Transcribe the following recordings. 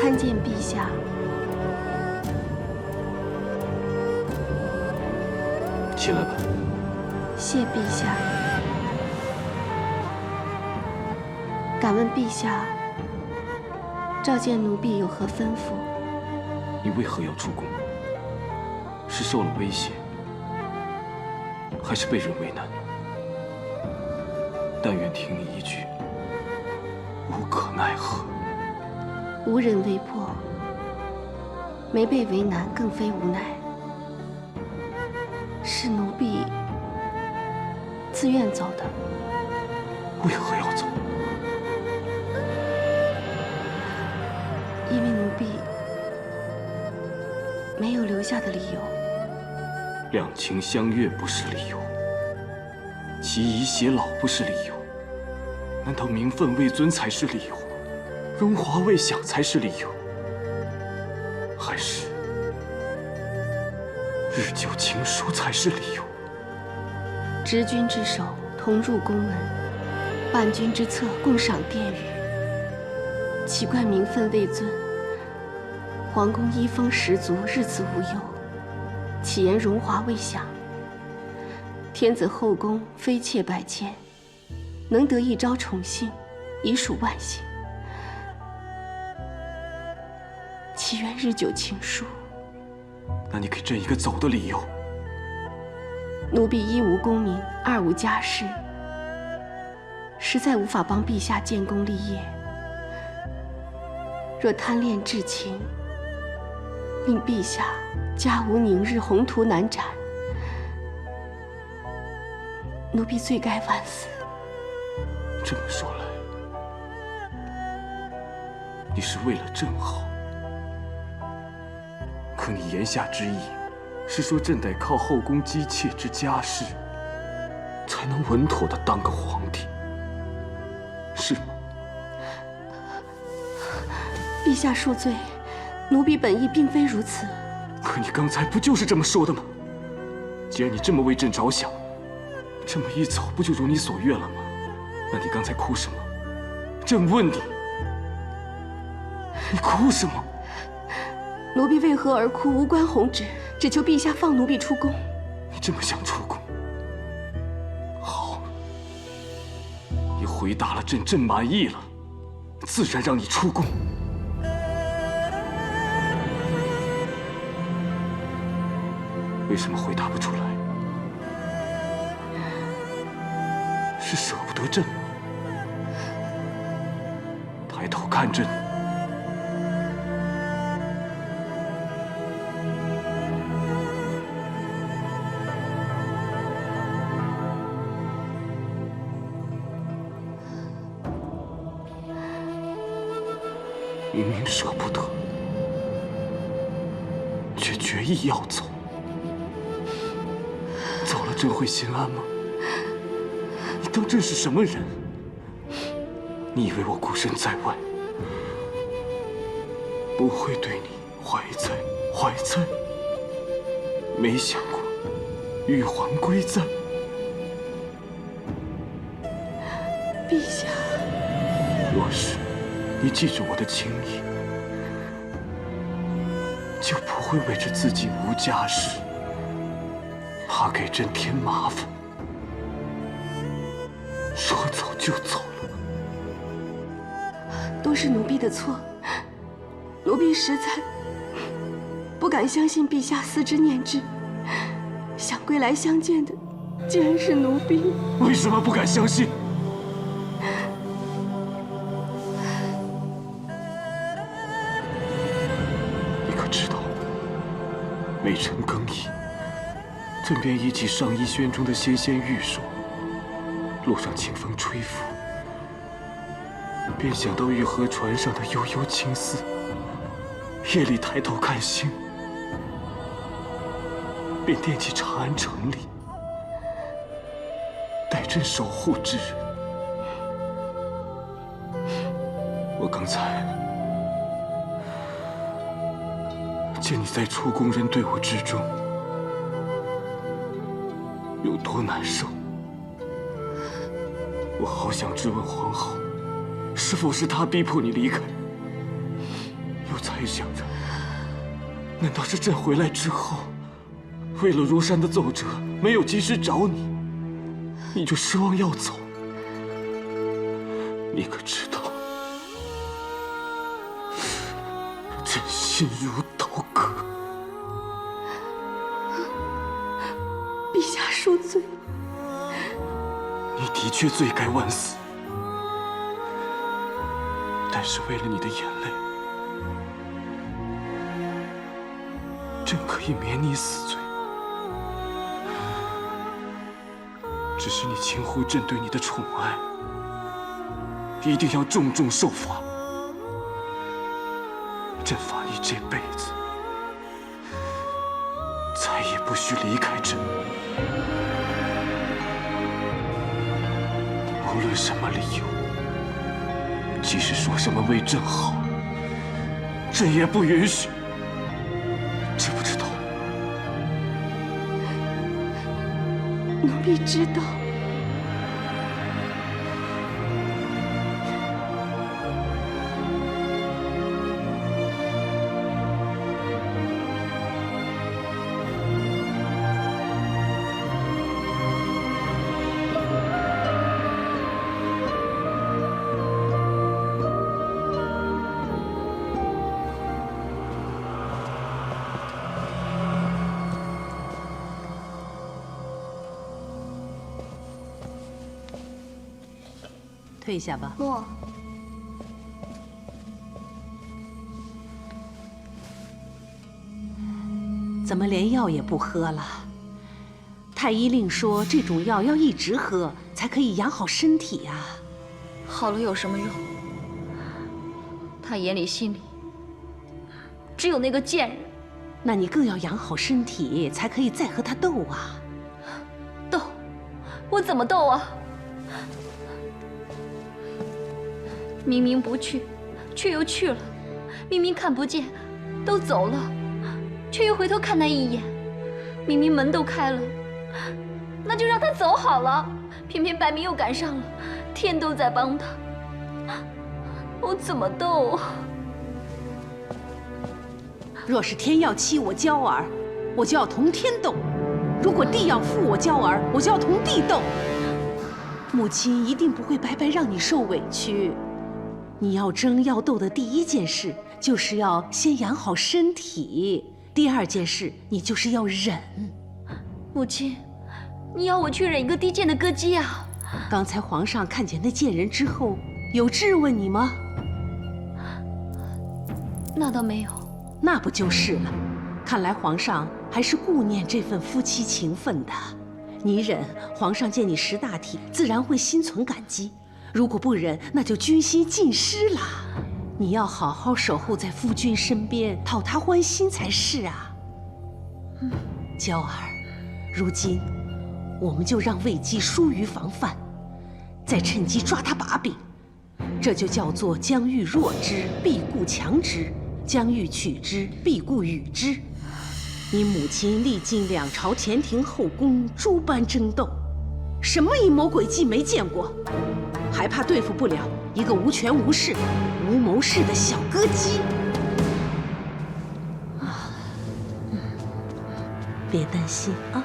参见陛下。起来吧。谢陛下。敢问陛下，召见奴婢有何吩咐？你为何要出宫？是受了威胁，还是被人为难？但愿听你一句，无可奈何。无人为迫，没被为难，更非无奈。是奴婢自愿走的。为何要走？因为奴婢没有留下的理由。两情相悦不是理由，其遗偕老不是理由，难道名分位尊才是理由？荣华未享才是理由？还是日久情疏才是理由？执君之手，同入宫门；伴君之侧，共赏殿宇。岂怪名分未尊？皇宫衣风十足，日子无忧。岂言荣华未享？天子后宫妃妾百千，能得一朝宠幸，已属万幸。岂愿日久情疏？那你给朕一个走的理由。奴婢一无功名，二无家室，实在无法帮陛下建功立业。若贪恋至情，令陛下家无宁日，宏图难展，奴婢罪该万死。这么说来，你是为了朕好。可你言下之意，是说朕得靠后宫姬妾之家世，才能稳妥地当个皇帝，是吗？陛下恕罪，奴婢本意并非如此。可你刚才不就是这么说的吗？既然你这么为朕着想，这么一走不就如你所愿了吗？那你刚才哭什么？朕问你，你哭什么？奴婢为何而哭，无关宏旨，只求陛下放奴婢出宫。你这么想出宫？好，你回答了朕，朕满意了，自然让你出宫。为什么回答不出来？是舍不得朕吗？抬头看朕。明明舍不得，却决意要走。走了，朕会心安吗？你当朕是什么人？你以为我孤身在外，不会对你怀猜？没想过玉环归在。陛下，若是你记住我的情谊，就不会为着自己无家室，怕给朕添麻烦，说走就走了。都是奴婢的错，奴婢实在不敢相信陛下思之念之，想归来相见的竟然是奴婢。为什么不敢相信？你可知道，每晨更衣，朕便忆起上衣轩中的纤纤玉手，路上清风吹拂，便想到玉河船上的悠悠青丝。夜里抬头看星，便惦记长安城里待朕守护之人。我刚才见你在出宫人队伍之中有多难受，我好想质问皇后，是否是她逼迫你离开？又没想着，难道是朕回来之后，为了如山的奏折没有及时找你，你就失望要走？你可知道，朕心如刀割。陛下恕罪。你的确罪该万死，但是为了你的眼泪，朕可以免你死罪。只是你轻忽朕对你的宠爱，一定要重重受罚。朕罚你这辈子再也不许离开朕。无论什么理由，即使说什么为朕好，朕也不允许。知不知道？奴婢知道。退下吧。诺。怎么连药也不喝了？太医令说这种药要一直喝，才可以养好身体呀。好了有什么用？他眼里心里只有那个贱人。那你更要养好身体，才可以再和他斗啊。斗？我怎么斗啊？明明不去，却又去了；明明看不见，都走了，却又回头看他一眼；明明门都开了，那就让他走好了。偏偏白明又赶上了，天都在帮他，我怎么斗啊？若是天要欺我娇儿，我就要同天斗；如果地要负我娇儿，我就要同地斗。母亲一定不会白白让你受委屈。你要争要斗的第一件事，就是要先养好身体；第二件事，你就是要忍。母亲，你要我去忍一个低贱的歌姬啊？刚才皇上看见那贱人之后，有质问你吗？那倒没有。那不就是了？看来皇上还是顾念这份夫妻情分的。你忍，皇上见你识大体，自然会心存感激。如果不忍，那就军心尽失了。你要好好守候在夫君身边，讨他欢心才是啊。娇儿，如今我们就让魏姬疏于防范，再趁机抓他把柄。这就叫做将欲弱之，必固强之；将欲取之，必固与之。你母亲历经两朝前庭后宫诸般争斗，什么阴谋诡计没见过？还怕对付不了一个无权无势、无谋士的小歌姬？别担心啊！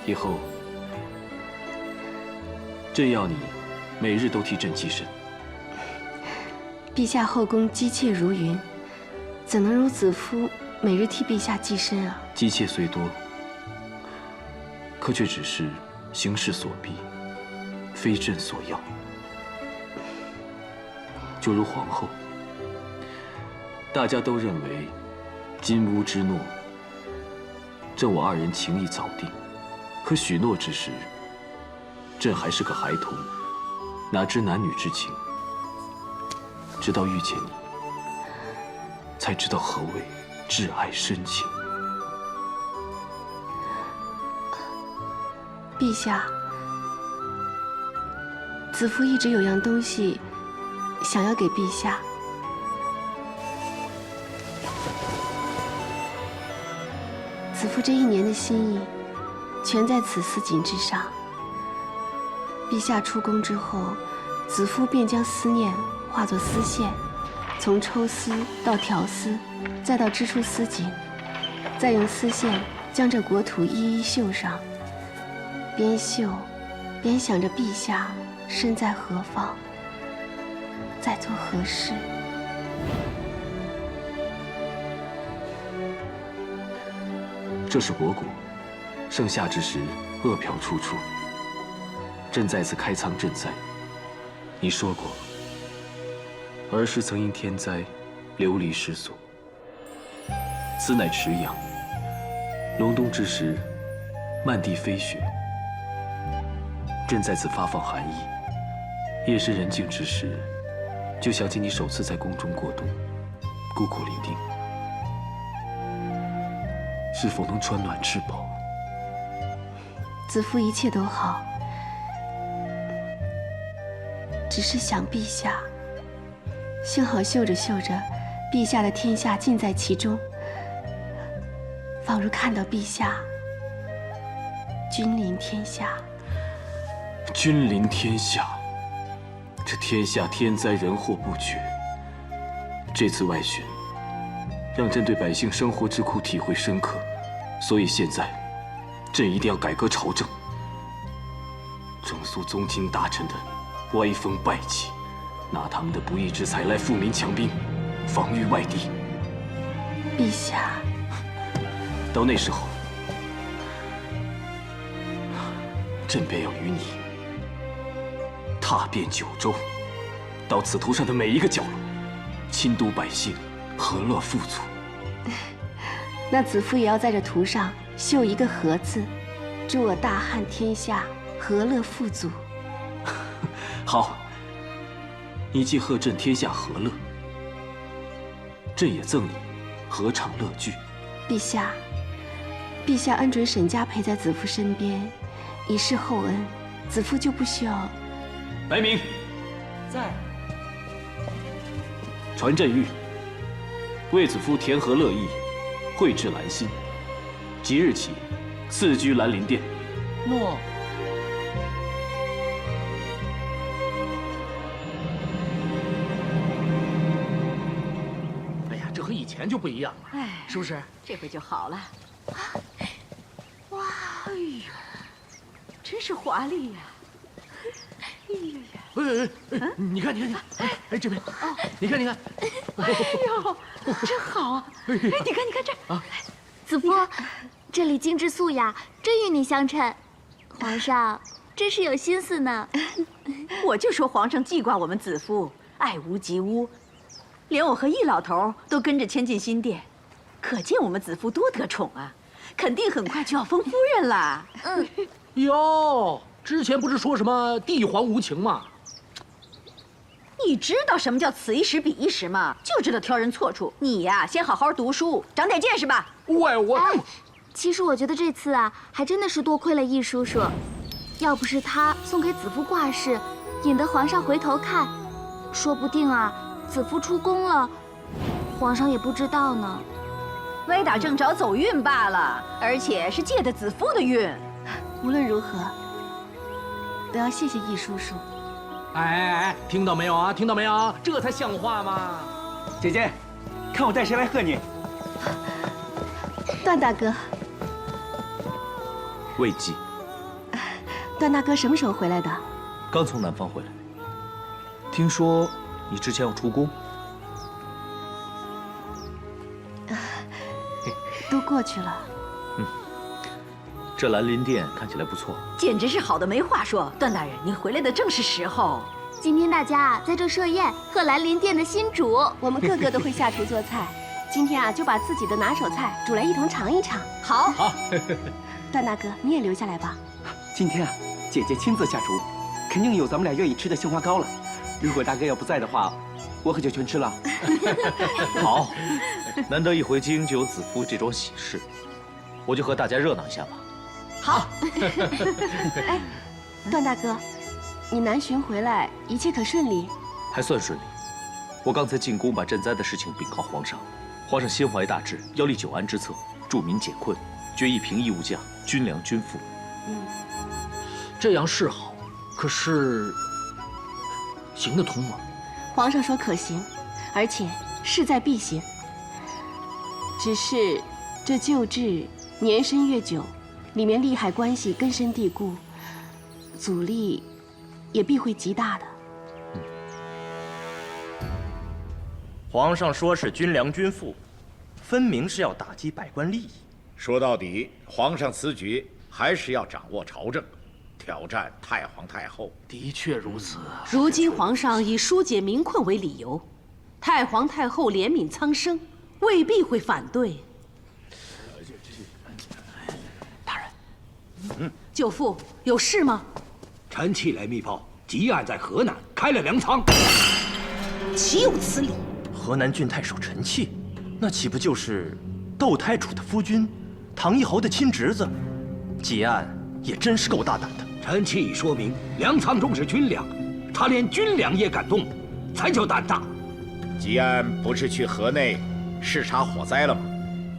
以后，朕要你每日都替朕祭神。陛下后宫姬妾如云，怎能容子夫每日替陛下祭身啊？姬妾虽多，可却只是形势所逼，非朕所要。就如皇后，大家都认为金乌之诺，朕我二人情谊早定，可许诺之时，朕还是个孩童，哪知男女之情？直到遇见你，才知道何谓挚爱深情。陛下，子夫一直有样东西想要给陛下。子夫这一年的心意，全在此丝锦之上。陛下出宫之后，子夫便将思念化作丝线，从抽丝到挑丝，再到织出丝锦，再用丝线将这国土一一绣上。边绣边想着陛下身在何方，在做何事。这是国谷，盛夏之时，恶殍处处。朕再次开仓赈灾。你说过，儿时曾因天灾流离失所，此乃池阳。隆冬之时，漫地飞雪。朕在此发放寒意。夜深人静之时，就想起你首次在宫中过冬，孤苦伶仃，是否能穿暖吃饱？子夫一切都好，只是想陛下。幸好绣着绣着，陛下的天下尽在其中，仿如看到陛下君临天下。君临天下，这天下天灾人祸不绝。这次外巡，让朕对百姓生活之苦体会深刻，所以现在，朕一定要改革朝政，整肃宗亲大臣的歪风败气，拿他们的不义之财来富民强兵，防御外敌。陛下，到那时候，朕便要与你踏遍九州，到此图上的每一个角落，亲都百姓，和乐富足。那子夫也要在这图上绣一个和字，祝我大汉天下和乐富足。好，你既贺朕天下和乐，朕也赠你合场乐剧。陛下，陛下恩准沈家陪在子夫身边，以示厚恩，子夫就不需要。白明在。传朕谕，为子夫填和乐意，绘制兰心，即日起赐居兰陵殿。诺。哎呀，这和以前就不一样了，哎，是不是？这回就好了。哇，哎呦，真是华丽呀！哎呀呀！你看，哎，这边，你看，哎呦，真好啊！哎，你看这啊，子夫，这里精致素雅，真与你相称。皇上真是有心思呢。我就说皇上记挂我们子夫，爱屋及乌，连我和易老头都跟着迁进新殿，可见我们子夫多得宠啊！肯定很快就要封夫人了。哟，之前不是说什么帝皇无情吗？你知道什么叫此一时彼一时吗？就知道挑人错处。你呀，先好好读书，长点见识吧。其实我觉得这次啊，还真的是多亏了易叔叔，要不是他送给子夫挂饰，引得皇上回头看，说不定啊，子夫出宫了，皇上也不知道呢。歪打正着走运罢了，而且是借的子夫的运。无论如何，都要谢谢易叔叔。哎，听到没有啊？听到没有？这才像话嘛！姐姐，看我带谁来贺你？段大哥。魏姬，段大哥什么时候回来的？刚从南方回来。听说你之前要出宫，都过去了。这兰陵殿看起来不错，简直是好的没话说。段大人，你回来的正是时候。今天大家啊在这设宴，贺兰陵殿的新主。我们个个都会下厨做菜，今天啊就把自己的拿手菜煮来一同尝一尝。好，段大哥，你也留下来吧。今天啊，姐姐亲自下厨，肯定有咱们俩愿意吃的杏花糕了。如果大哥要不在的话，我可就全吃了。好，难得一回京就有子夫这桩喜事，我就和大家热闹一下吧。好。哎，段大哥，你南巡回来一切可顺利？还算顺利。我刚才进宫把赈灾的事情禀告皇上，皇上心怀大志，要立久安之策，助民解困，决一平义务将，军粮均富。这样是好，可是行得通吗？皇上说可行，而且势在必行。只是这旧制年深月久，里面利害关系根深蒂固，阻力也必会极大的。皇上说是军粮军赋，分明是要打击百官利益。说到底，皇上此举还是要掌握朝政，挑战太皇太后。的确如此。如今皇上以疏解民困为理由，太皇太后怜悯苍生，未必会反对。大人，舅父有事吗？臣启来密报，吉安在河南开了粮仓。岂有此理！河南郡太守陈契，那岂不就是窦太主的夫君，唐一侯的亲侄子？吉安也真是够大胆的。陈契已说明粮仓中是军粮，他连军粮也敢动，才叫胆大。吉安不是去河内视察火灾了吗？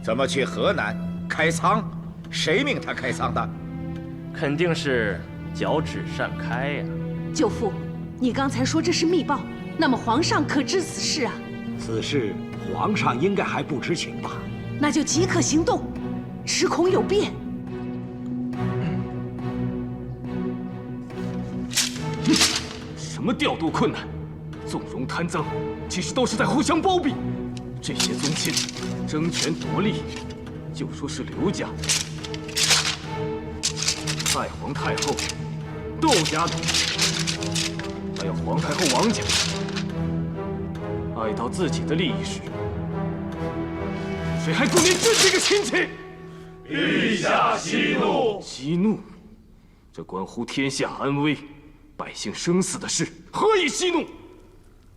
怎么去河南开仓？谁命他开仓的？肯定是脚趾善开呀。舅父，你刚才说这是密报，那么皇上可知此事啊？此事皇上应该还不知情吧？那就即刻行动，时恐有变。什么调度困难，纵容贪赃，其实都是在互相包庇。这些宗亲争权夺利，就说是刘家、太皇太后、窦家的，还有皇太后王家，爱到自己的利益时，谁还顾念朕这个亲戚？陛下息怒！息怒？这关乎天下安危、百姓生死的事，何以息怒？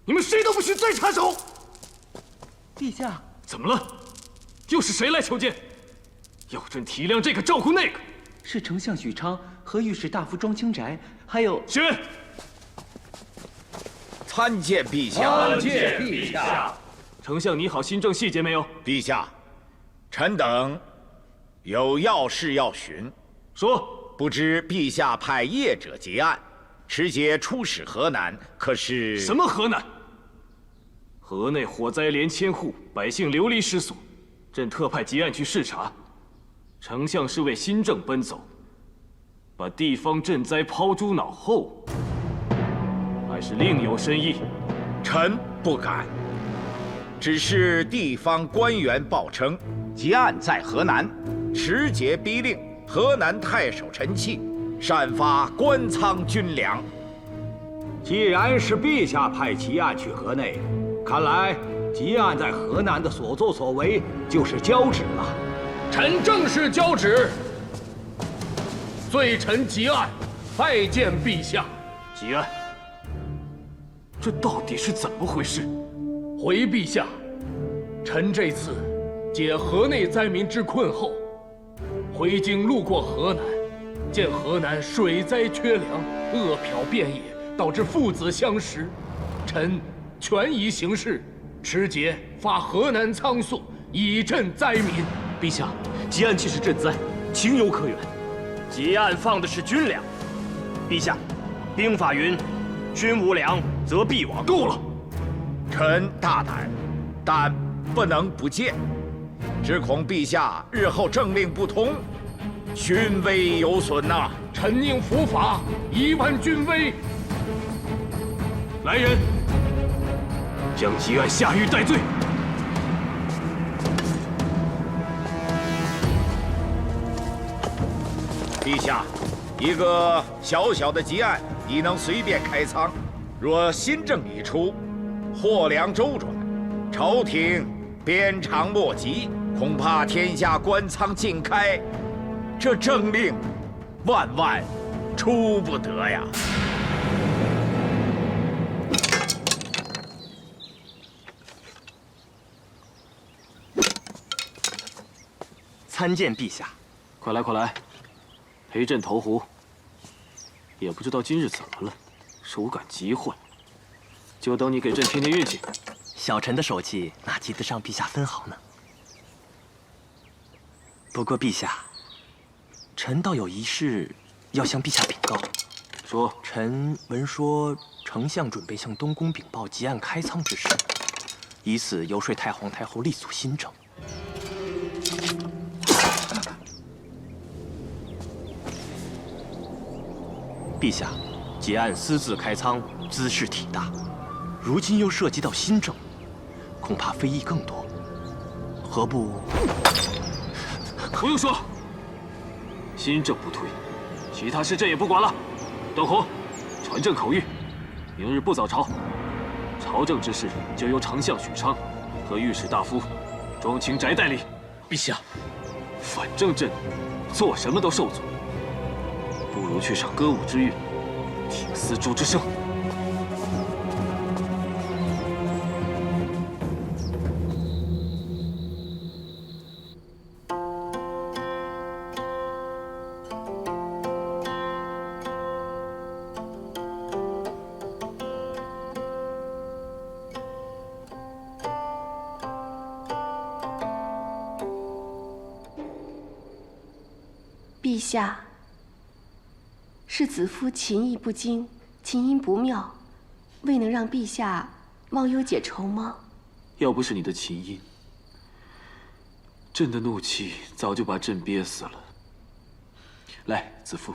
你们谁都不许再插手！陛下，怎么了？又是谁来求见？要朕体谅这个，照顾那个。是丞相许昌和御史大夫庄清宅，还有宣。参见陛下。参见陛下。丞相你好，新政细节没有？陛下，臣等有要事要询。说。不知陛下派业者结案，持节出使河南，可是？什么河南？河内火灾连千户，百姓流离失所，朕特派结案去视察。丞相是为新政奔走，把地方赈灾抛诸脑后，还是另有深意？臣不敢。只是地方官员报称，结案在河南，持节逼令河南太守陈契擅发官仓军粮。既然是陛下派吉案去河内，看来吉案在河南的所作所为就是交旨了。臣正是交旨，罪臣吉案拜见陛下。吉案，这到底是怎么回事？回陛下，臣这次解河内灾民之困后，回京路过河南，见河南水灾缺粮，饿殍遍野，导致父子相食。臣权宜行事，持节发河南仓粟，以赈灾民。陛下，吉案既是赈灾，情有可原。吉案放的是军粮，陛下，兵法云：军无粮，则必亡。够了！臣大胆，但不能不谏。只恐陛下日后政令不同，军威有损呐。臣宁伏法，以挽军威。来人，将吉案下狱戴罪。陛下，一个小小的吉案已能随便开仓，若新政已出，货粮周转，朝廷鞭长莫及，恐怕天下官仓尽开，这政令万万出不得呀！参见陛下。快来，快来！陪朕投壶。也不知道今日怎么了，手感极坏。就等你给朕添添运气。小臣的手气哪及得上陛下分毫呢？不过陛下，臣倒有一事要向陛下禀告。说。臣闻说朝丞相准备向东宫禀报结案开仓之事，以此游说太皇太后力阻新政。陛下，结案私自开仓，兹事体大，如今又涉及到新政，恐怕非议更多。何不？不用说，新政不推，其他事朕也不管了。邓弘，传朕口谕，明日不早朝，朝政之事就由丞相许昌和御史大夫庄清宅代理。陛下，反正朕做什么都受阻，不如去赏歌舞之乐，听丝竹之声。陛下，是子夫琴艺不精，琴音不妙，未能让陛下忘忧解愁吗？要不是你的琴音，朕的怒气早就把朕憋死了。来，子夫。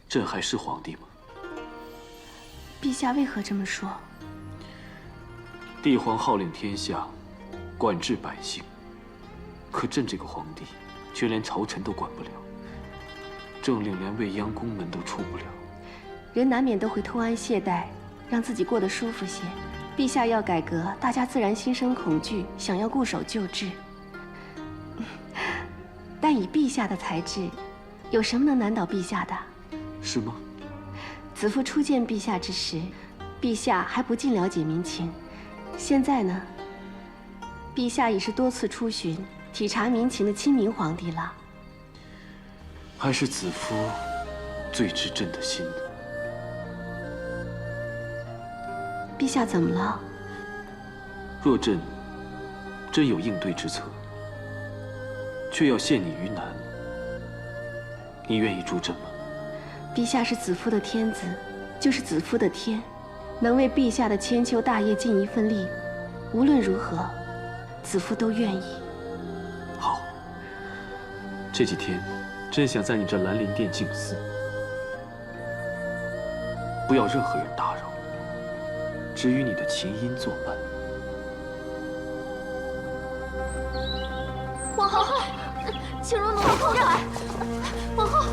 朕还是皇帝吗？陛下为何这么说？帝皇号令天下，管治百姓，可朕这个皇帝却连朝臣都管不了，政令连未央宫门都出不了。人难免都会偷安懈怠，让自己过得舒服些。陛下要改革，大家自然心生恐惧，想要固守旧制。但以陛下的才智，有什么能难倒陛下的？是吗？子夫初见陛下之时，陛下还不尽了解民情。现在呢，陛下已是多次出巡、体察民情的亲民皇帝了。还是子夫最知朕的心呢。陛下怎么了？若朕真有应对之策，却要陷你于难，你愿意助朕吗？陛下是子夫的天子，就是子夫的天。能为陛下的千秋大业尽一份力，无论如何，子夫都愿意。好，这几天，朕想在你这兰陵殿静思，不要任何人打扰，只与你的琴音作伴。皇后，请容奴婢痛传。皇后，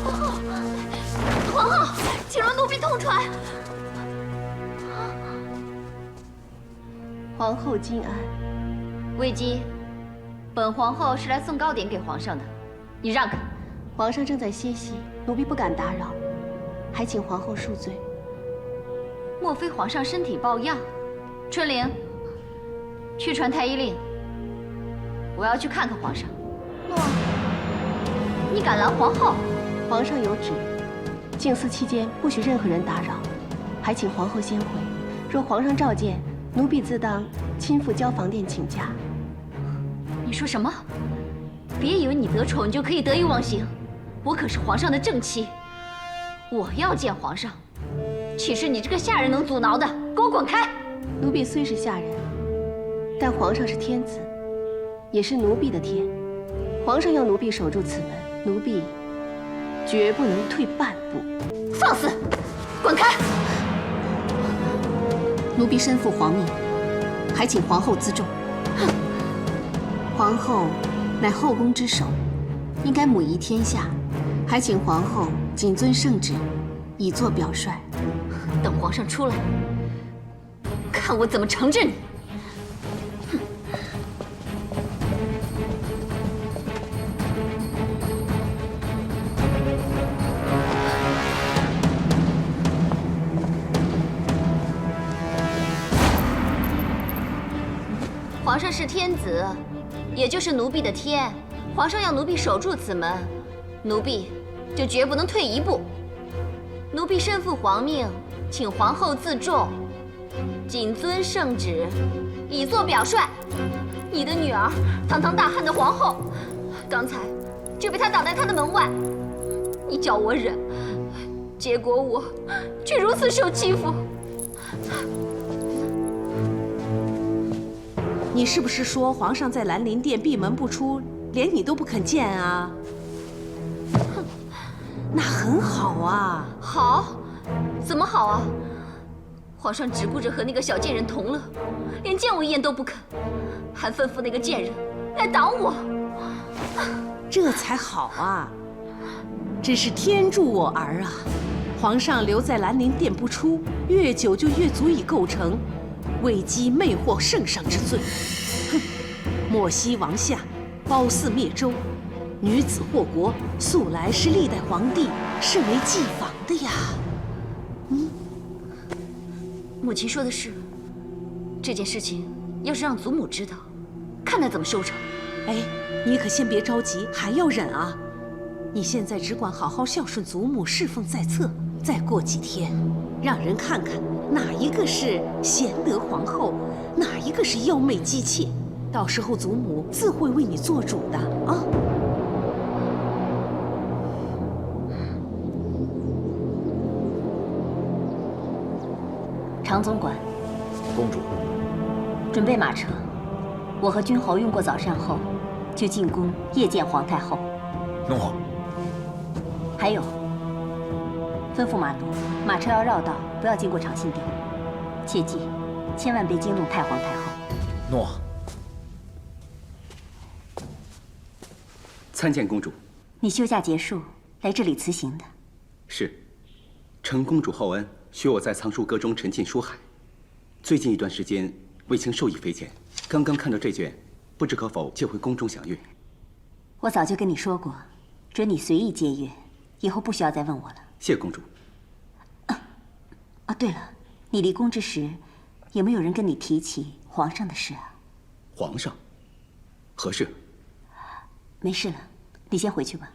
皇后，请容奴婢痛传。皇后金安。魏姬，本皇后是来送糕点给皇上的，你让开。皇上正在歇息，奴婢不敢打扰，还请皇后恕罪。莫非皇上身体抱恙？春玲，去传太医令，我要去看看皇上。诺。你敢拦皇后？皇上有旨，静思期间不许任何人打扰，还请皇后先回。若皇上召见，奴婢自当亲赴交房殿请假。你说什么？别以为你得宠就可以得意忘形，我可是皇上的正妻，我要见皇上，岂是你这个下人能阻挠的？给我滚开！奴婢虽是下人，但皇上是天子，也是奴婢的天。皇上要奴婢守住此门，奴婢绝不能退半步。放肆！滚开！奴婢身负皇命，还请皇后自重。哼！皇后乃后宫之首，应该母仪天下，还请皇后谨遵圣旨，以作表率。等皇上出来，看我怎么惩治你！皇上是天子，也就是奴婢的天。皇上要奴婢守住此门，奴婢就绝不能退一步。奴婢身负皇命，请皇后自重，谨遵圣旨，以作表率。你的女儿，堂堂大汉的皇后，刚才就被他挡在他的门外。你叫我忍，结果我却如此受欺负。你是不是说皇上在兰陵殿闭门不出，连你都不肯见啊？哼，那很好啊。好？怎么好啊？皇上只顾着和那个小贱人同乐，连见我一眼都不肯，还吩咐那个贱人来挡我。这才好啊！真是天助我儿啊！皇上留在兰陵殿不出，越久就越足以构成为姬魅惑圣上之罪。哼！莫西王下，褒姒灭周，女子祸国，素来是历代皇帝甚为忌防的呀。母亲说的是，这件事情要是让祖母知道，看他怎么收场。哎，你可先别着急，还要忍啊！你现在只管好好孝顺祖母，侍奉在侧。再过几天，让人看看哪一个是贤德皇后，哪一个是妖媚姬妾。到时候祖母自会为你做主的啊！常总管，公主，准备马车。我和君侯用过早膳后，就进宫夜见皇太后。诺。还有，吩咐马奴，马车要绕道，不要经过长信殿。切记，千万别惊动太皇太后。诺。参见公主。你休假结束来这里辞行的？是，承公主厚恩，许我在藏书阁中沉浸书海。最近一段时间，卫青受益匪浅，刚刚看到这卷，不知可否借回宫中详阅？我早就跟你说过，准你随意借阅，以后不需要再问我了。谢公主。啊，对了，你离宫之时，有没有人跟你提起皇上的事啊？皇上？何事？没事了，你先回去吧。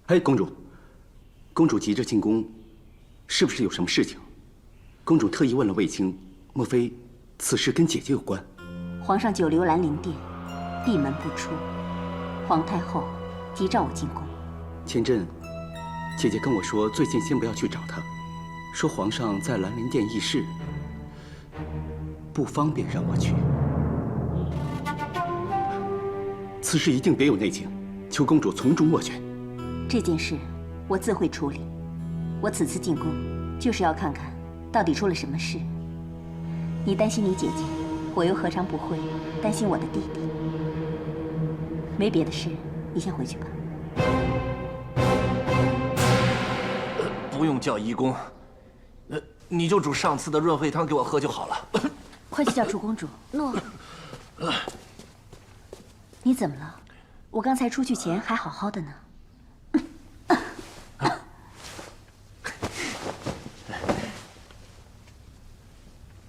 哎，公主，公主急着进宫，是不是有什么事情？公主特意问了卫青，莫非此事跟姐姐有关？皇上久留兰陵殿，闭门不出，皇太后急召我进宫。前阵，姐姐跟我说，最近先不要去找她，说皇上在兰陵殿议事，不方便让我去。此事一定别有内情，求公主从中斡旋。这件事我自会处理。我此次进宫，就是要看看到底出了什么事。你担心你姐姐，我又何尝不会担心我的弟弟？没别的事，你先回去吧。不用叫医公，你就煮上次的润肺汤给我喝就好了。快去叫楚公主。诺。你怎么了？我刚才出去前还好好的呢。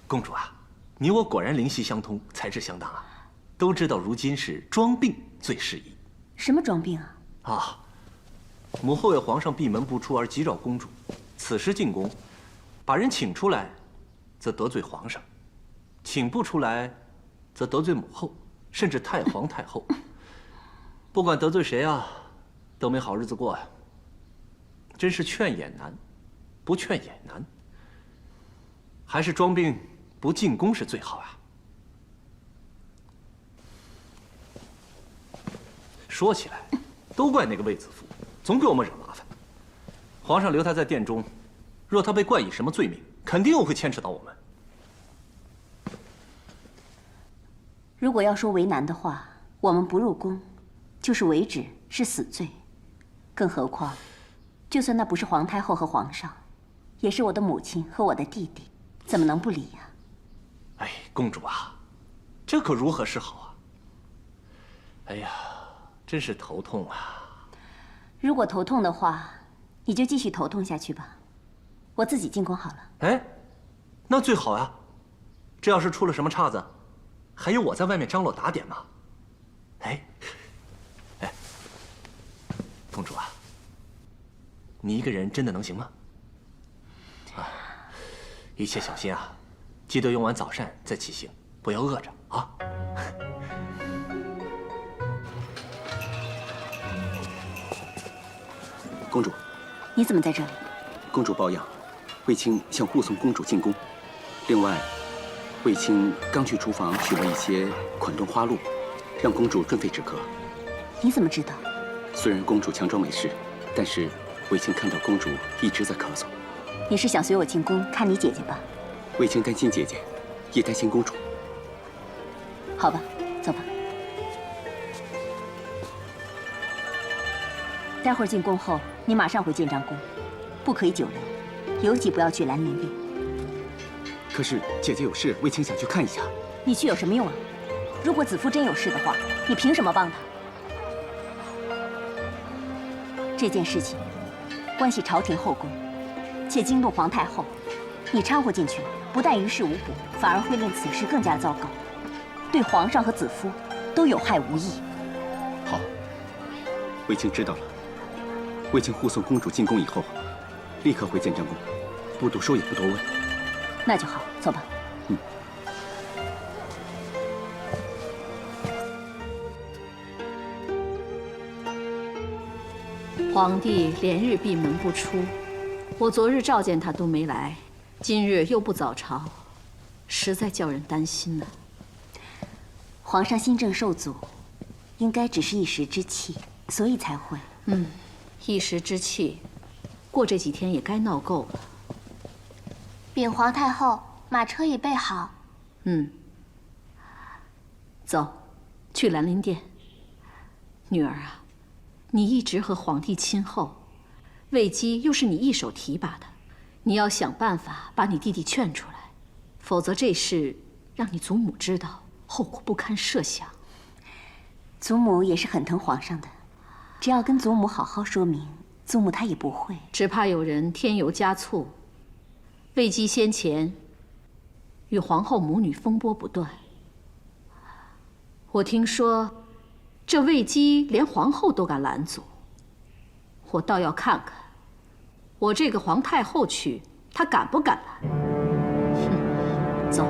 公主啊，你我果然灵犀相通，才智相当啊！都知道如今是装病最适宜。什么装病啊？啊，母后为皇上闭门不出而急扰公主，此时进宫，把人请出来，则得罪皇上；请不出来，则得罪母后，甚至太皇太后。不管得罪谁啊，都没好日子过呀。真是劝也难，不劝也难。还是装病不进宫是最好啊。说起来，都怪那个卫子夫，总给我们惹麻烦。皇上留他在殿中，若他被冠以什么罪名，肯定又会牵扯到我们。如果要说为难的话，我们不入宫，就是为止，是死罪。更何况，就算那不是皇太后和皇上，也是我的母亲和我的弟弟，怎么能不理呀？哎，公主啊，这可如何是好啊？哎呀，真是头痛啊！如果头痛的话，你就继续头痛下去吧，我自己进宫好了。哎，那最好呀。这要是出了什么岔子，还有我在外面张罗打点嘛。哎，公主啊，你一个人真的能行吗？啊，一切小心啊，记得用完早膳再起行，不要饿着啊。公主，你怎么在这里？公主抱恙，卫青想护送公主进宫。另外，卫青刚去厨房取了一些款冻花露，让公主润肺止咳。你怎么知道？虽然公主强装没事，但是卫青看到公主一直在咳嗽。你是想随我进宫看你姐姐吧？卫青担心姐姐，也担心公主。好吧，走吧。待会儿进宫后，你马上回建章宫，不可以久留，尤其不要去兰陵殿。可是姐姐有事，卫青想去看一下。你去有什么用啊？如果子夫真有事的话，你凭什么帮他？这件事情关系朝廷后宫，且惊动皇太后，你掺和进去，不但于事无补，反而会令此事更加糟糕，对皇上和子夫都有害无益。好，卫青知道了。卫青护送公主进宫以后，立刻回建章宫，不多说也不多问。那就好，走吧。皇帝连日闭门不出，我昨日召见他都没来，今日又不早朝，实在叫人担心呢。皇上心症受阻，应该只是一时之气，所以才会。一时之气，过这几天也该闹够了。禀皇太后，马车已备好。走，去兰陵殿。女儿啊，你一直和皇帝亲厚，魏姬又是你一手提拔的，你要想办法把你弟弟劝出来，否则这事让你祖母知道，后果不堪设想。祖母也是很疼皇上的，只要跟祖母好好说明，祖母她也不会。只怕有人添油加醋。魏姬先前与皇后母女风波不断，我听说这魏姬连皇后都敢拦阻，我倒要看看我这个皇太后去，她敢不敢拦？走。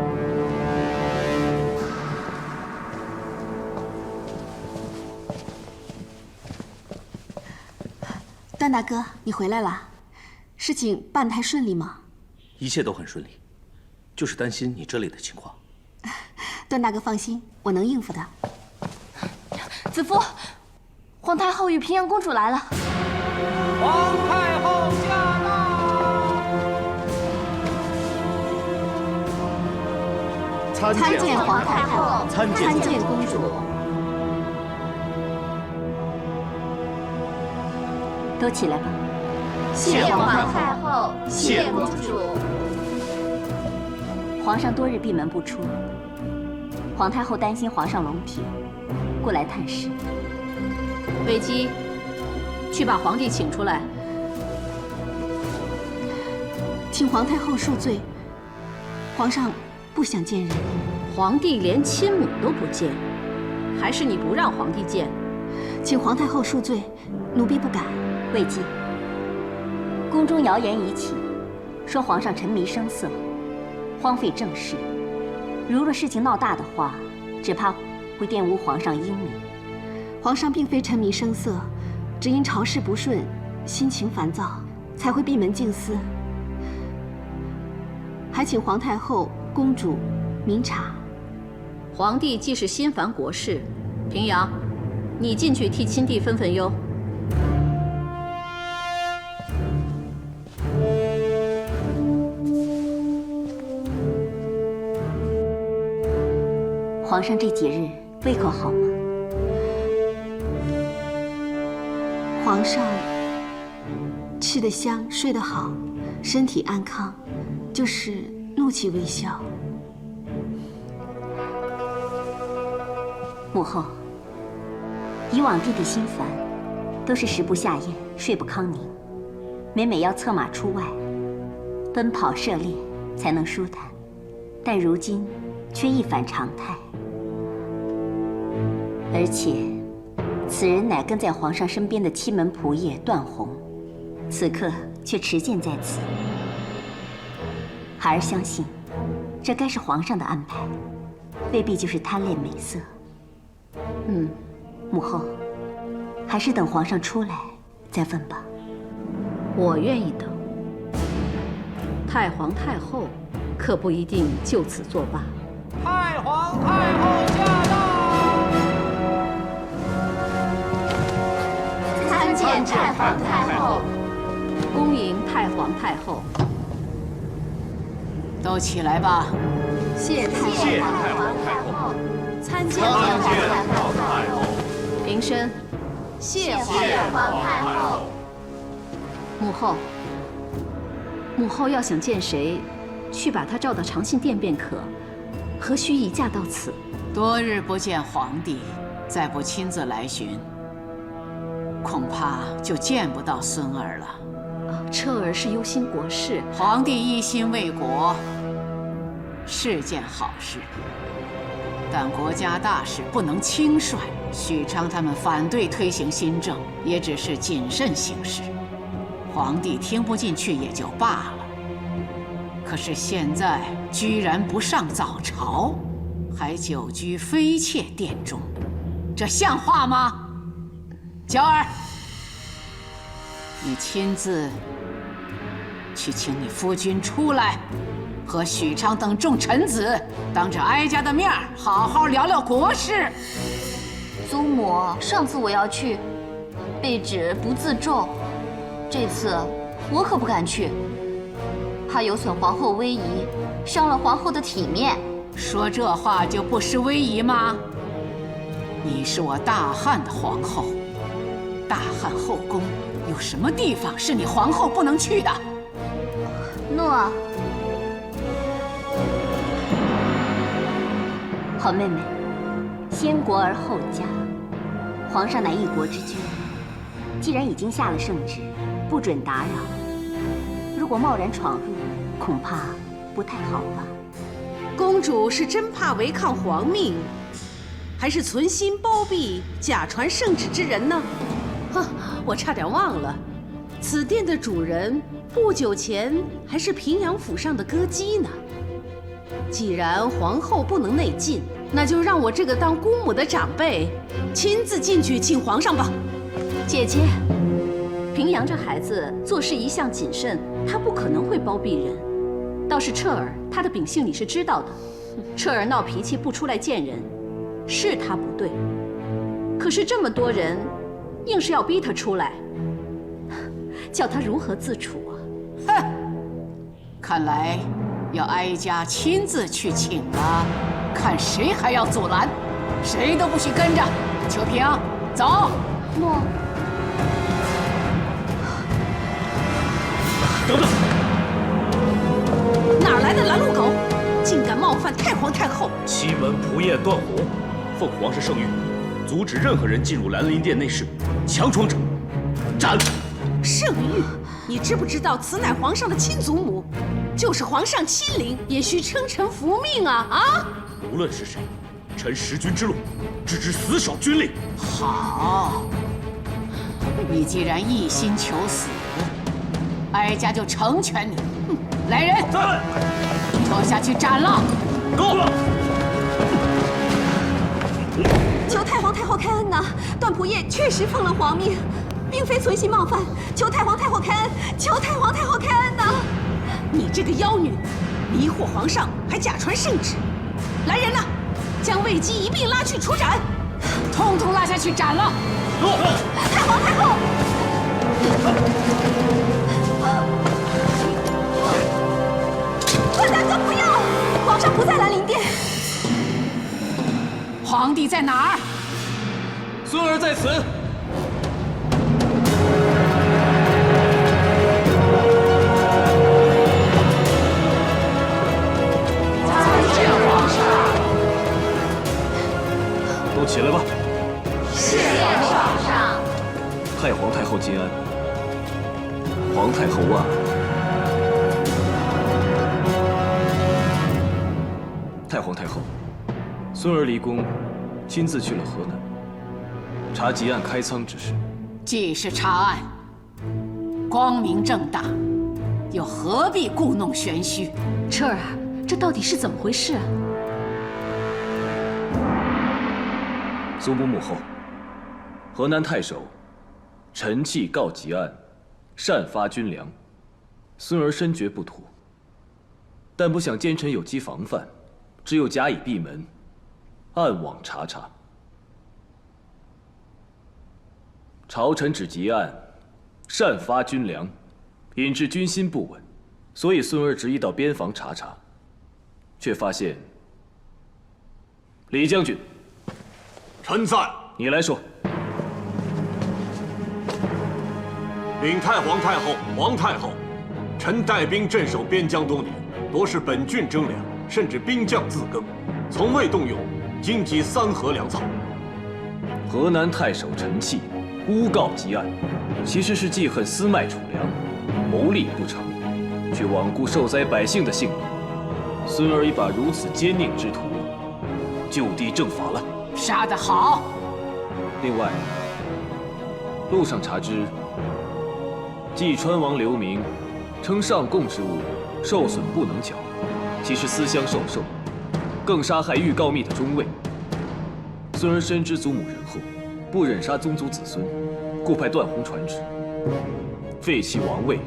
段大哥，你回来了，事情办太顺利吗？一切都很顺利，就是担心你这里的情况。段大哥放心，我能应付的。子夫，皇太后与平阳公主来了。皇太后驾到！参见皇太后，参见公主。都起来吧。谢皇太后，谢公主。皇上多日闭门不出，皇太后担心皇上龙体，过来探视。魏姬，去把皇帝请出来。请皇太后恕罪，皇上不想见人。皇帝连亲母都不见，还是你不让皇帝见？请皇太后恕罪，奴婢不敢。魏姬，宫中谣言已起，说皇上沉迷声色，荒废政事。如若事情闹大的话，只怕会玷污皇上英名。皇上并非沉迷声色，只因朝事不顺，心情烦躁，才会闭门静思。还请皇太后、公主明察。皇帝既是心烦国事，平阳，你进去替亲弟分分忧。皇上这几日胃口好吗？皇上吃得香，睡得好，身体安康，就是怒气未消。母后，以往弟弟心烦，都是食不下咽，睡不康宁，每每要策马出外，奔跑涉猎才能舒坦，但如今却一反常态。而且，此人乃跟在皇上身边的七门仆射段宏，此刻却迟见在此。孩儿相信，这该是皇上的安排，未必就是贪恋美色。嗯，母后，还是等皇上出来再问吧。我愿意等。太皇太后可不一定就此作罢。太皇太后驾到！参见太皇太后。恭迎太皇太后。都起来吧。谢太皇太后。参见太皇太后。平身。谢皇太后。母后要想见谁，去把他召到长信殿便可，何须一驾到此？多日不见皇帝，再不亲自来巡，恐怕就见不到孙儿了。彻儿是忧心国事，皇帝一心为国，是件好事，但国家大事不能轻率。许昌他们反对推行新政，也只是谨慎行事。皇帝听不进去也就罢了，可是现在居然不上早朝，还久居妃妾殿中，这像话吗？娇儿，你亲自去请你夫君出来，和许昌等众臣子当着哀家的面好好聊聊国事。祖母，上次我要去，被指不自重。这次我可不敢去，怕有损皇后威仪，伤了皇后的体面。说这话就不失威仪吗？你是我大汉的皇后，大汉后宫有什么地方是你皇后不能去的？诺。好妹妹，先国而后家，皇上乃一国之君，既然已经下了圣旨，不准打扰。如果贸然闯入，恐怕不太好吧？公主是真怕违抗皇命，还是存心包庇假传圣旨之人呢？我差点忘了，此殿的主人不久前还是平阳府上的歌姬呢。既然皇后不能内进，那就让我这个当姑母的长辈亲自进去请皇上吧。姐姐，平阳这孩子做事一向谨慎，他不可能会包庇人。倒是彻儿，他的秉性你是知道的。彻儿闹脾气不出来见人，是他不对。可是这么多人，硬是要逼他出来，叫他如何自处啊？哼，看来要哀家亲自去请了，看谁还要阻拦，谁都不许跟着。秋萍，走。诺。等等！哪来的拦路狗，竟敢冒犯太皇太后！西门仆夜段虎，奉皇上圣谕，阻止任何人进入兰陵殿内室，强闯者斩。圣谕，你知不知道此乃皇上的亲祖母，就是皇上亲临，也需称臣服命啊！啊！无论是谁，臣识君之路，只知死守军令。好，你既然一心求死，哀家就成全你。来人，在，拖下去斩了。够了！求太皇太后开恩呐！段仆夜确实奉了皇命，并非存心冒犯，求太皇太后开恩！求太皇太后开恩呐！你这个妖女，迷惑皇上，还假传圣旨！来人呐，将卫姬一并拉去处斩，通通拉下去斩了！太皇太后！段大哥不要！皇上不在兰陵殿。皇帝在哪儿？孙儿在此。参见皇上。都起来吧。是皇上。太皇太后金安，皇太后万安。太皇太后，孙儿离宫，亲自去了河南，查汲案开仓之事。既是查案，光明正大，又何必故弄玄虚？彻儿，这到底是怎么回事啊？祖母母后，河南太守陈契告汲案，擅发军粮。孙儿深觉不妥，但不想奸臣有机防范，只有假以闭门，暗网查查。朝臣只急案擅发军粮，引致军心不稳，所以孙儿执意到边防查查，却发现李将军，臣在。你来说。禀太皇太后、皇太后，臣带兵镇守边疆多年，多是本郡征粮，甚至兵将自耕，从未动用荆棘3合粮草。河南太守陈契诬告积案，其实是记恨私卖储粮，谋利不成，却罔顾受灾百姓的性命。孙儿已把如此奸佞之徒就地正法了。杀得好！另外，路上查知，济川王刘明称上贡之物受损不能缴，其实私相授受，更杀害欲告密的中尉。孙儿深知祖母仁厚，不忍杀宗族子孙，故派段宏传旨，废弃王位，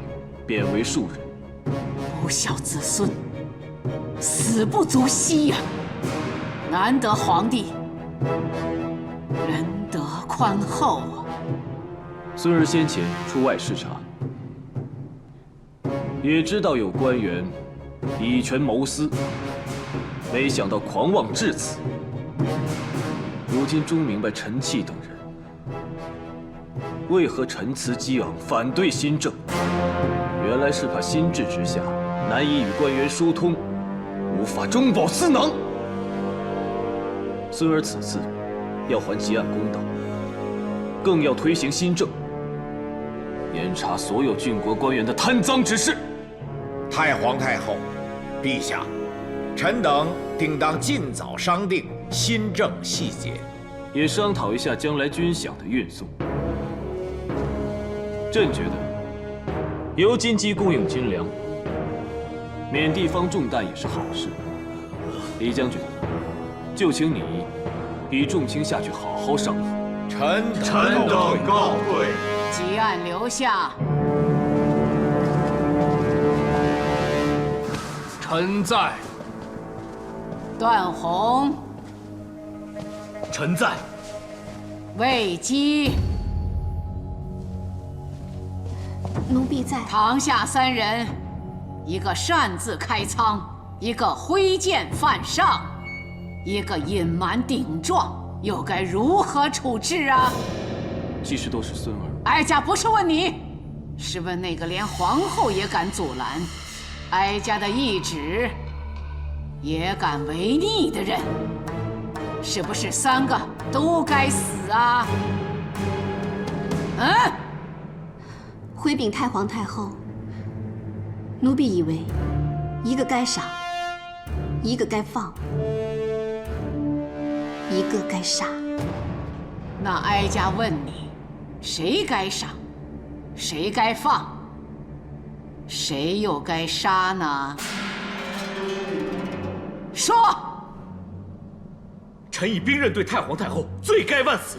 贬为庶人。不孝子孙，死不足惜呀！难得皇帝仁德宽厚啊！孙儿先前出外视察，也知道有官员以权谋私，没想到狂妄至此。如今终明白陈契等人为何陈词激昂，反对新政，原来是怕心智之下难以与官员疏通，无法中饱私囊。孙儿此次要还积案公道，更要推行新政，严查所有郡国官员的贪赃之事。太皇太后，陛下，臣等定当尽早商定新政细节，也商讨一下将来军饷的运送。朕觉得，由金鸡供应军粮，免地方重担也是好事。李将军，就请你与众卿下去好好商议。臣等告退。积案留下。臣在。段宏。臣在。魏姬。奴婢在。堂下3人，一个擅自开仓，一个挥剑犯上，一个隐瞒顶撞，又该如何处置啊？其实都是孙儿。哀家不是问你，是问那个连皇后也敢阻拦，哀家的懿旨也敢违逆的人，是不是3个都该死啊？嗯。回禀太皇太后，奴婢以为，一个该赏，一个该放，一个该杀。那哀家问你，谁该赏，谁该放，谁又该杀呢？说！臣以兵刃对太皇太后，罪该万死。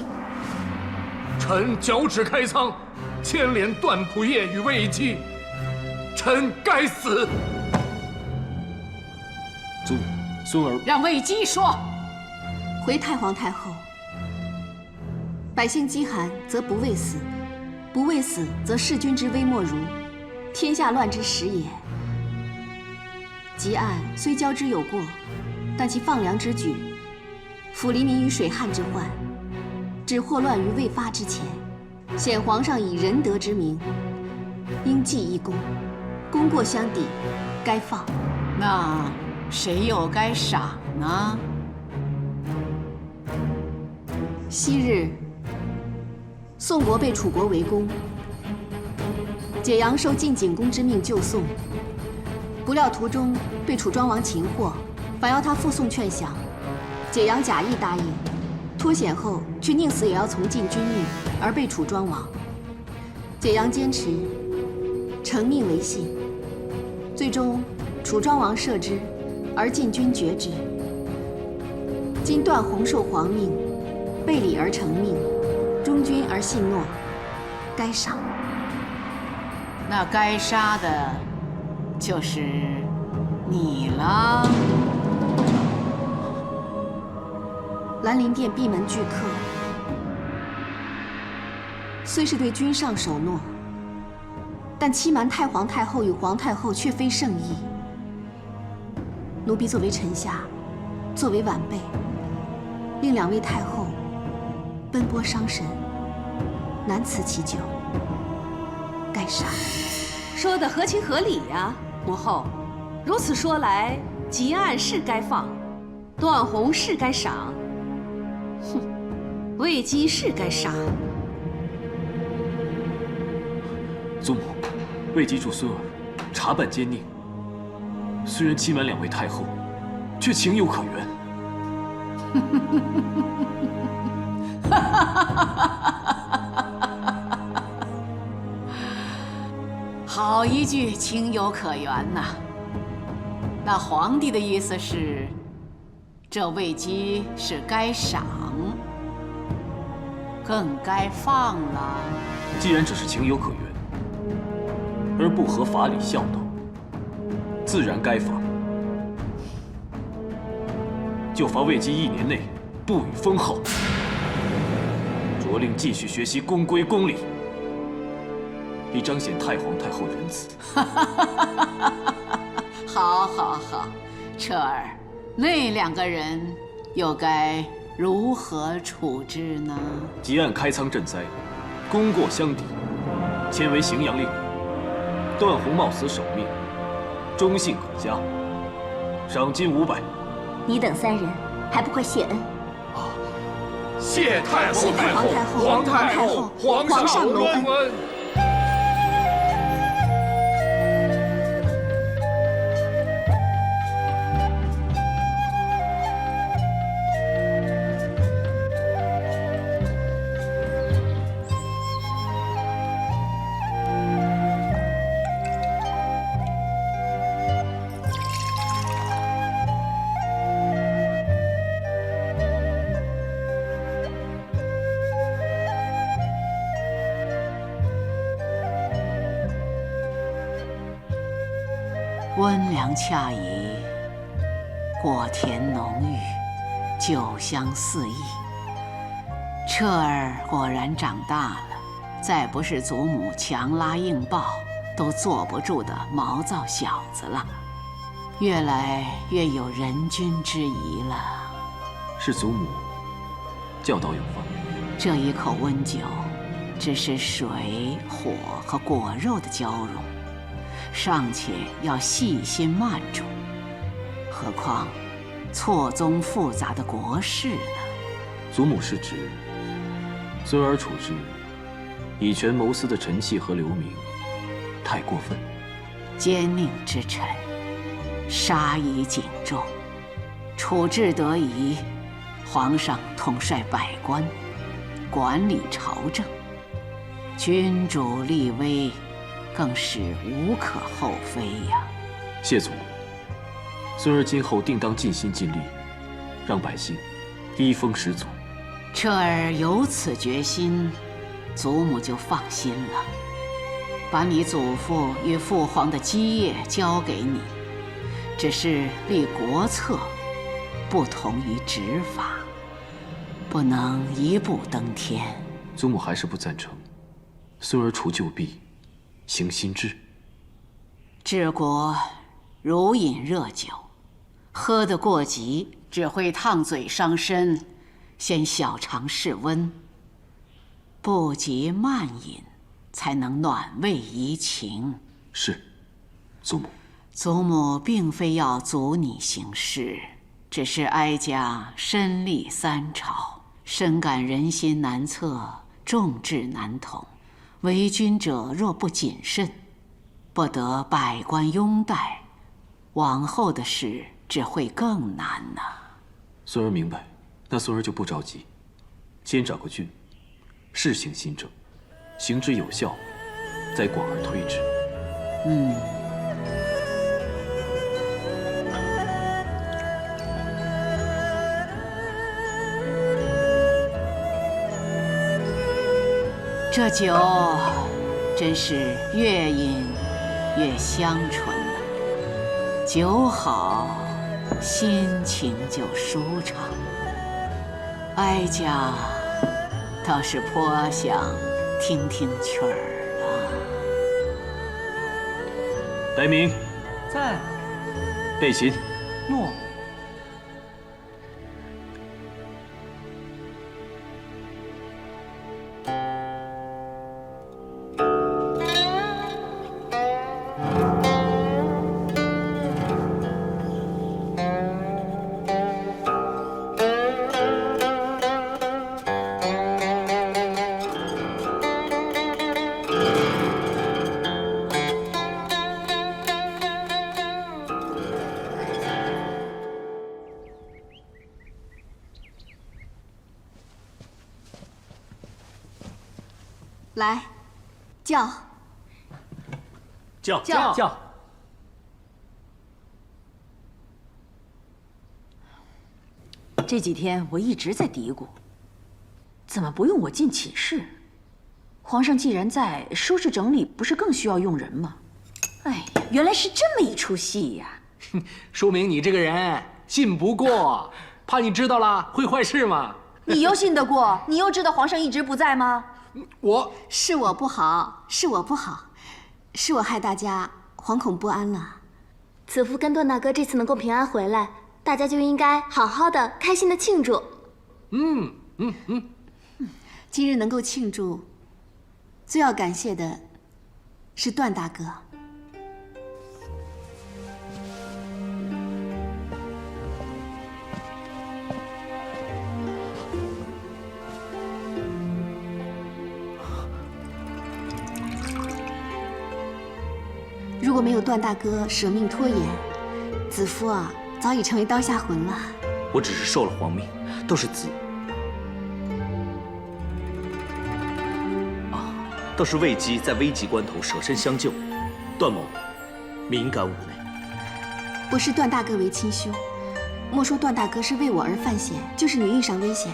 臣脚趾开仓，牵连段仆射与魏姬，臣该死。祖母，孙儿让魏姬说。回太皇太后，百姓饥寒则不畏死，不畏死则弑君之危莫如，天下乱之始也。积案虽交之有过，但其放粮之举，抚黎民于水旱之患，止祸乱于未发之前，显皇上以仁德之名，应记一功，功过相抵，该放。那谁又该赏呢？昔日，宋国被楚国围攻，解阳受晋景公之命救宋，不料途中被楚庄王擒获，反要他附送劝降。解阳假意答应，脱险后却宁死也要从晋君命，而被楚庄王。解阳坚持，承命为信，最终楚庄王赦之，而晋君绝之。今段宏受皇命，背礼而承命，忠君而信诺，该赏。那该杀的，就是你了。兰陵殿闭门拒客，虽是对君上守诺，但欺瞒太皇太后与皇太后却非圣意。奴婢作为臣下，作为晚辈，令2位太后奔波伤神，难辞其咎，该杀。说的合情合理呀，母后。如此说来，吉案是该放，段宏是该赏，哼，魏姬是该杀。祖母，魏姬助孙儿查办奸佞，虽然欺瞒2位太后，却情有可原。好一句情有可原呐！那皇帝的意思是，这魏姬是该赏，更该放了。既然只是情有可原，而不合法理孝道，自然该罚。就罚魏姬1年内不予封号，着令继续学习宫规宫礼，以彰显太皇太后仁慈。好，好，好，彻儿，那2个人又该如何处置呢？即按开仓赈灾，功过相抵，迁为荥阳令。段宏冒死守命，忠信可嘉，赏金500。你等3人还不快谢恩？谢太皇太后，皇太后，皇上隆恩。温凉恰宜，果甜浓郁，酒香四溢。彻儿果然长大了，再不是祖母强拉硬抱都坐不住的毛躁小子了，越来越有人君之仪了。是祖母教导有方。这一口温酒，只是水、火和果肉的交融，尚且要细心慢煮，何况错综复杂的国事呢？祖母是指孙儿处置以权谋私的臣妾和流民，太过分。奸佞之臣，杀以警重，处置得宜，皇上统帅百官，管理朝政，君主立威，更是无可厚非呀。谢祖母，孙儿今后定当尽心尽力，让百姓依风始祖。彻儿有此决心，祖母就放心了。把你祖父与父皇的基业交给你，只是立国策，不同于执法，不能一步登天。祖母还是不赞成孙儿除旧弊，行新制。治国如饮热酒，喝得过急只会烫嘴伤身，先小尝室温，不急慢饮，才能暖胃怡情。是，祖母。祖母并非要阻你行事，只是哀家身历3朝，深感人心难测，众志难统。为君者若不谨慎，不得百官拥戴，往后的事只会更难呐。孙儿明白，那孙儿就不着急，先找个郡，试行新政，行之有效，再广而推之。真是越饮越香醇了。酒好，心情就舒畅。哀家倒是颇想听听曲儿了。白明，在。备琴。诺。来，叫。这几天我一直在嘀咕，怎么不用我进寝室？皇上既然在，收拾整理不是更需要用人吗？哎呀，原来是这么一出戏呀！说明你这个人信不过，怕你知道了会坏事嘛。你又信得过？你又知道皇上一直不在吗？是我不好，是我不好，是我害大家惶恐不安了。子夫跟段大哥这次能够平安回来，大家就应该好好的、开心的庆祝。今日能够庆祝，最要感谢的是段大哥。如果没有段大哥舍命拖延，子夫啊，早已成为刀下魂了。我只是受了皇命，倒是倒是魏姬在危急关头舍身相救，段某敏感妩媚。我视段大哥为亲兄，莫说段大哥是为我而犯险，就是你遇上危险，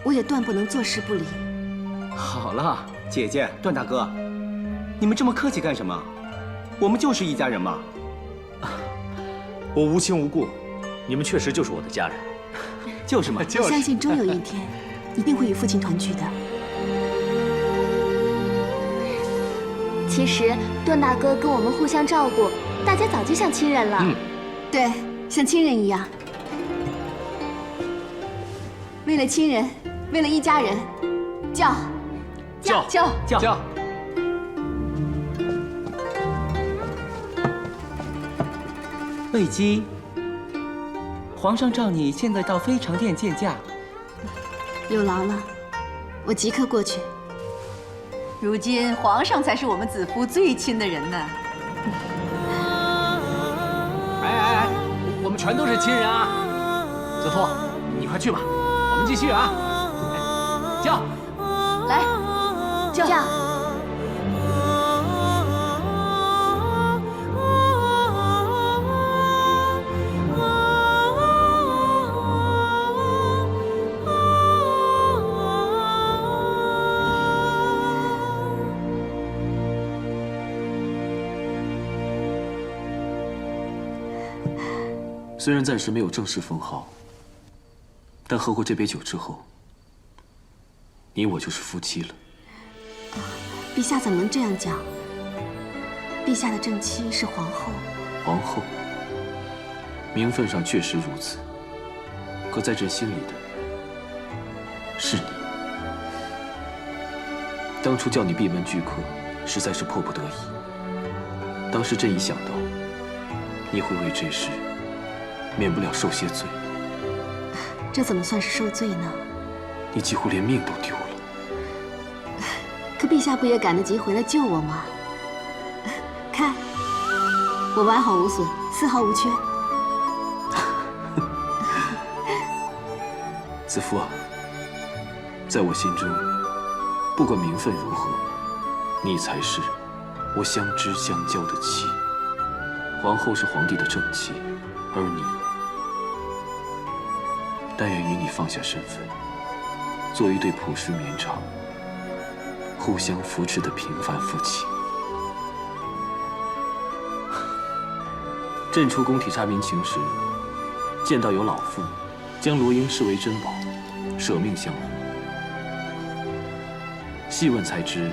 我也断不能坐视不理。好了，姐姐，段大哥，你们这么客气干什么？我们就是一家人嘛。我无亲无故，你们确实就是我的家人。就是嘛，我相信终有一天，一定会与父亲团聚的。其实段大哥跟我们互相照顾，大家早就像亲人了。对，像亲人一样。为了亲人，为了一家人，叫。魏姬，皇上召你现在到飞长殿见驾。有劳了，我即刻过去。如今皇上才是我们子夫最亲的人呢。哎，我们全都是亲人啊！子夫，你快去吧，我们继续啊！叫，来，叫。虽然暂时没有正式封号，但喝过这杯酒之后，你我就是夫妻了。陛下怎么能这样讲？陛下的正妻是皇后。皇后，名分上确实如此，可在朕心里的是你。当初叫你闭门拒客，实在是迫不得已。当时朕一想到你会为这事免不了受些罪。这怎么算是受罪呢？你几乎连命都丢了。可陛下不也赶得及回来救我吗？看，我完好无损，丝毫无缺。子夫啊，在我心中，不管名分如何，你才是我相知相交的妻。皇后是皇帝的正妻，而你，但愿与你放下身份，做一对朴实绵长、互相扶持的平凡夫妻。朕出宫体察民情时，见到有老妇将罗英视为珍宝，舍命相护。细问才知，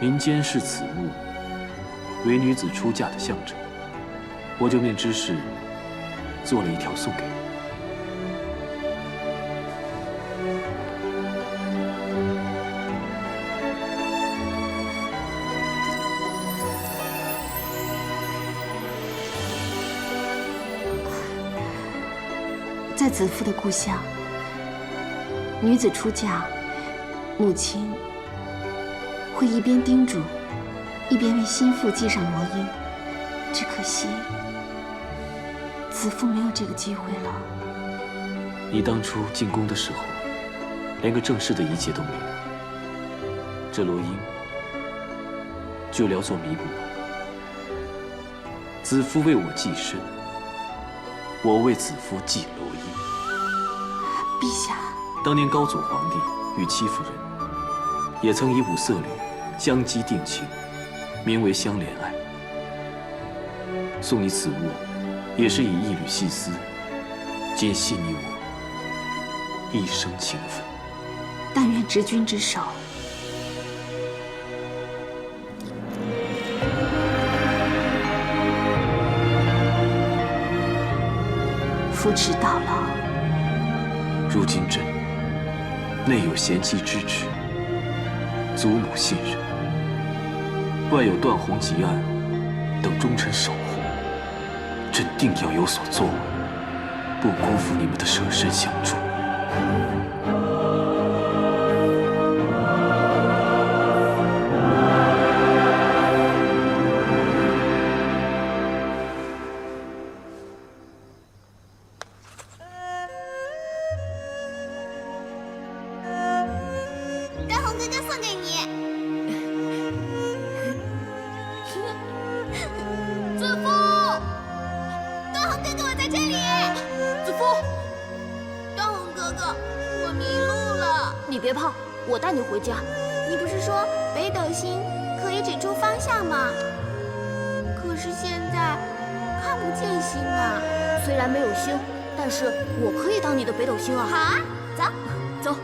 民间视此物为女子出嫁的象征，我就命知事做了一条送给你。在子父的故乡，女子出嫁，母亲会一边叮嘱，一边为新妇系上罗缨。只可惜，子父没有这个机会了。你当初进宫的时候，连个正式的仪节都没有，这罗缨就聊作弥补吧。子父为我系身，我为子父系罗缨。陛下，当年高祖皇帝与戚夫人也曾以五色缕相机定情，名为相连爱。送你此物，也是以一缕细丝，尽系你我一生情分。但愿执君之手，扶持到老。如今朕内有贤妻支持，祖母信任，外有段宏吉案等忠臣守护，朕定要有所作为，不辜负你们的舍身相助。你别怕，我带你回家。你不是说北斗星可以指出方向吗？可是现在看不见星啊。虽然没有星，但是我可以当你的北斗星啊。好啊，走，走。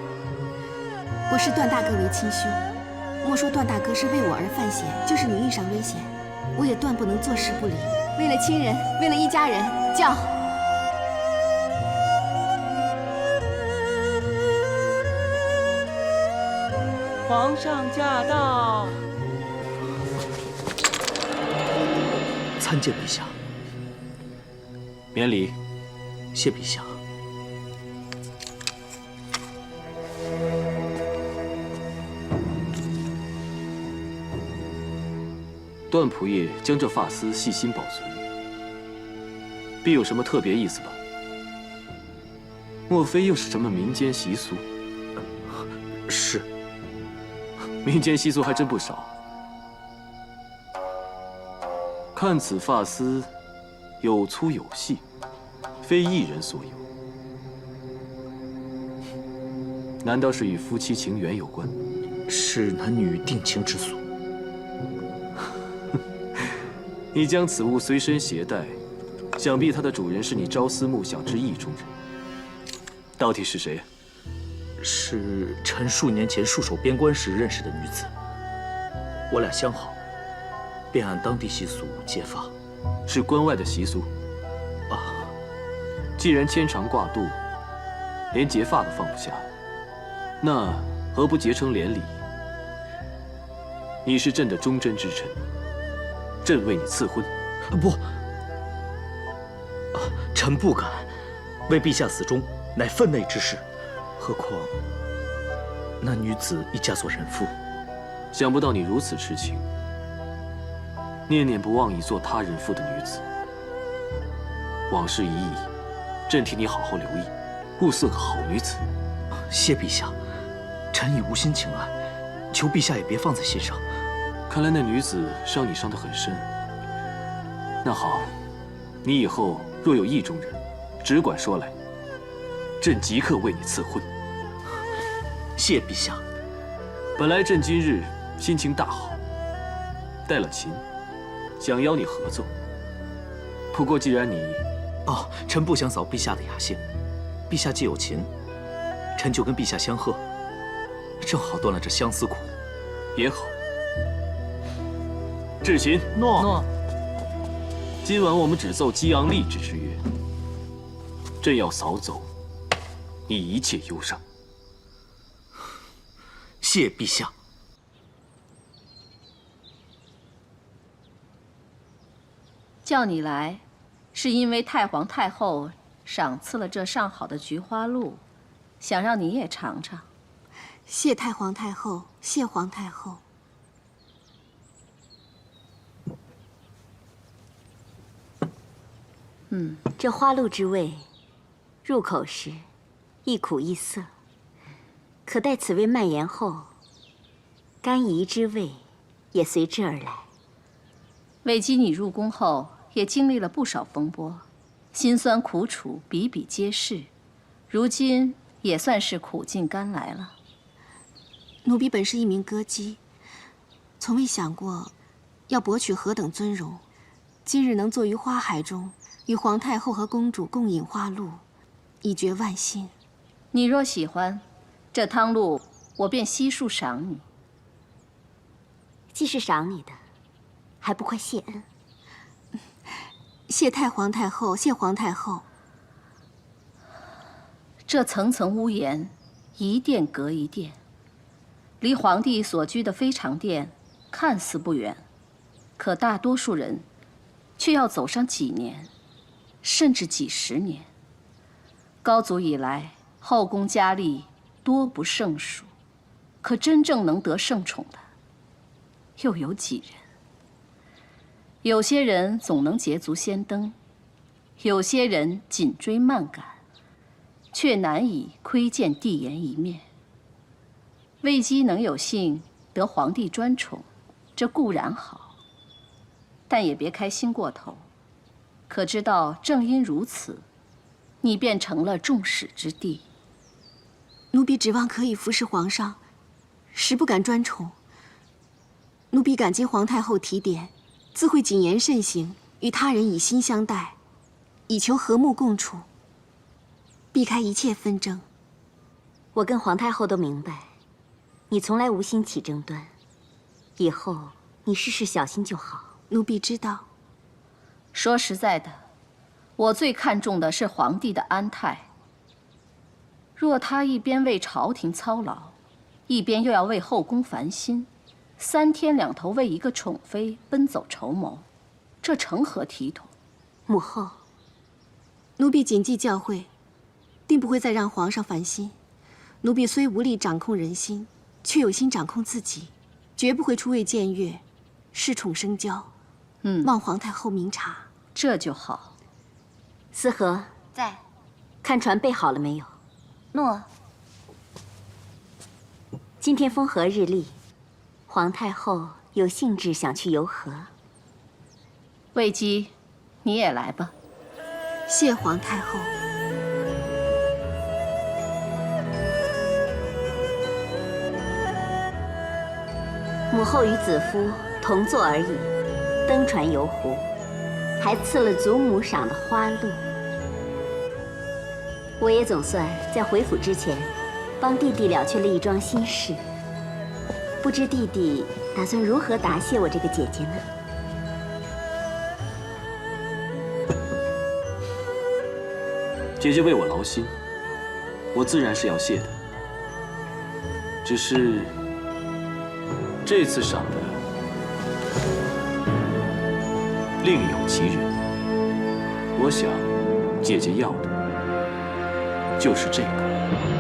我视段大哥为亲兄，莫说段大哥是为我而犯险，就是你遇上危险，我也断不能坐视不理。为了亲人，为了一家人，叫。皇上驾到！参见陛下。免礼。谢陛下。段仆爷将这发丝细心保存，必有什么特别意思吧？莫非又是什么民间习俗？是。民间习俗还真不少。看此发丝，有粗有细，非一人所有。难道是与夫妻情缘有关？是男女定情之俗。你将此物随身携带，想必它的主人是你朝思暮想之意中人。到底是谁？是臣数年前戍守边关时认识的女子，我俩相好，便按当地习俗结发。是关外的习俗？啊，既然牵肠挂肚，连结发都放不下，那何不结成连理？你是朕的忠贞之臣，朕为你赐婚。不，臣不敢，为陛下死忠，乃分内之事。何况那女子已嫁作人妇，想不到你如此痴情，念念不忘已做他人妇的女子。往事已矣，朕替你好好留意，物色个好女子。谢陛下，臣已无心情爱，求陛下也别放在心上。看来那女子伤你伤得很深。那好，你以后若有意中人，只管说来，朕即刻为你赐婚。谢陛下。本来朕今日心情大好，带了琴，想邀你合奏，不过既然你……哦，臣不想扫陛下的雅兴。陛下既有琴，臣就跟陛下相和，正好断了这相思苦。也好。智行，诺。今晚我们只奏激昂励志之乐，朕要扫走你一切忧伤。谢陛下。叫你来，是因为太皇太后赏赐了这上好的菊花露，想让你也尝尝。谢太皇太后，谢皇太后。这花露之味，入口时一苦一涩，可待此味蔓延后，甘怡之味也随之而来。魏姬，你入宫后也经历了不少风波，辛酸苦楚比比皆是，如今也算是苦尽甘来了。奴婢本是一名歌姬，从未想过要博取何等尊荣。今日能坐于花海中，与皇太后和公主共饮花露，已觉万幸。你若喜欢，这汤露我便悉数赏你。既是赏你的，还不快谢恩？谢太皇太后，谢皇太后。这层层屋檐，一殿隔一殿，离皇帝所居的飞常殿看似不远，可大多数人却要走上几年，甚至几十年。高祖以来，后宫佳丽多不胜数，可真正能得圣宠的，又有几人？有些人总能捷足先登，有些人紧追慢赶，却难以窥见帝颜一面。魏姬能有幸得皇帝专宠，这固然好，但也别开心过头。可知道，正因如此，你便成了众矢之的。奴婢指望可以服侍皇上，实不敢专宠。奴婢感激皇太后提点，自会谨言慎行，与他人以心相待，以求和睦共处，避开一切纷争。我跟皇太后都明白，你从来无心起争端，以后你事事小心就好。奴婢知道。说实在的，我最看重的是皇帝的安泰。若他一边为朝廷操劳，一边又要为后宫烦心，3天2头为一个宠妃奔走筹谋，这成何体统？母后，奴婢谨记教诲，定不会再让皇上烦心。奴婢虽无力掌控人心，却有心掌控自己，绝不会出位僭越，恃宠生骄。望皇太后明察。这就好。思和在。看船备好了没有？诺。今天风和日丽，皇太后有兴致想去游河。魏姬，你也来吧。谢皇太后。母后与子夫同坐而已，登船游湖，还赐了祖母赏的花露。我也总算在回府之前，帮弟弟了却了一桩心事。不知弟弟打算如何答谢我这个姐姐呢？姐姐为我劳心，我自然是要谢的。只是这次赏的另有其人，我想姐姐要的就是这个。